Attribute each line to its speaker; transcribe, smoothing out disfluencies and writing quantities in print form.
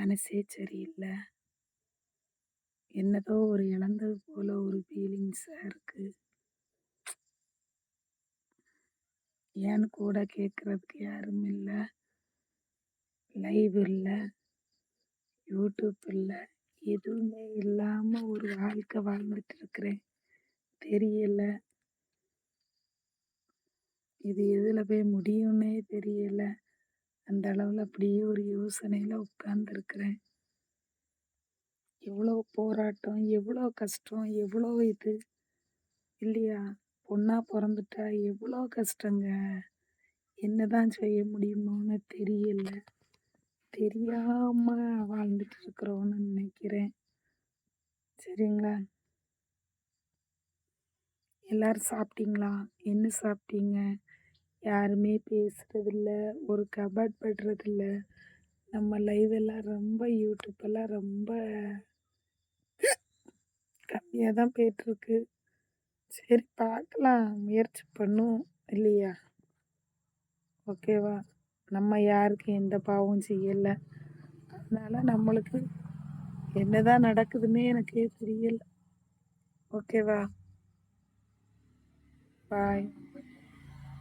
Speaker 1: மனசே சரியில்ல. என்னதோ ஒரு இழந்தது போல ஒரு ஃபீலிங்ஸா இருக்கு. ஏன்னு கூட கேட்கறதுக்கு யாரும் இல்ல. லைவ் இல்ல, யூடியூப் இல்ல. எதுவுமே இல்லாம ஒரு வாழ்க்கை வாழ்ந்துட்டு இருக்கிறேன். தெரியல. இது எதுல போய் முடியும்னே தெரியல. அந்த அளவுல அப்படியே ஒரு யோசனையில உட்கார்ந்துருக்கிறேன். எவ்வளோ போராட்டம், எவ்வளோ கஷ்டம், எவ்வளோ இது இல்லையா? பொண்ணா பொறந்துட்டா எவ்வளோ கஷ்டங்க. என்னதான் செய்ய முடியுமோன்னு தெரியல. தெரியாம வாழ்ந்துட்டு இருக்கிறோன்னு நினைக்கிறேன். சரிங்களா? எல்லாரும் சாப்பிட்டீங்களா? என்ன சாப்பிட்டீங்க? யாருமே பேசுறதில்ல. ஒரு கமெண்ட் பண்றதில்ல. நம்ம லைவ் எல்லாம் ரொம்ப யூடியூப் எல்லாம் ரொம்ப கம்மியாக தான் போயிட்டுருக்கு. சரி பார்க்கலாம். முயற்சி பண்ணுவோம் இல்லையா? ஓகேவா? நம்ம யாருக்கும் எந்த பாவமும் செய்யலை. அதனால நம்மளுக்கு என்னதான் நடக்குதுன்னே எனக்கே தெரியல. ஓகேவா? பாய்.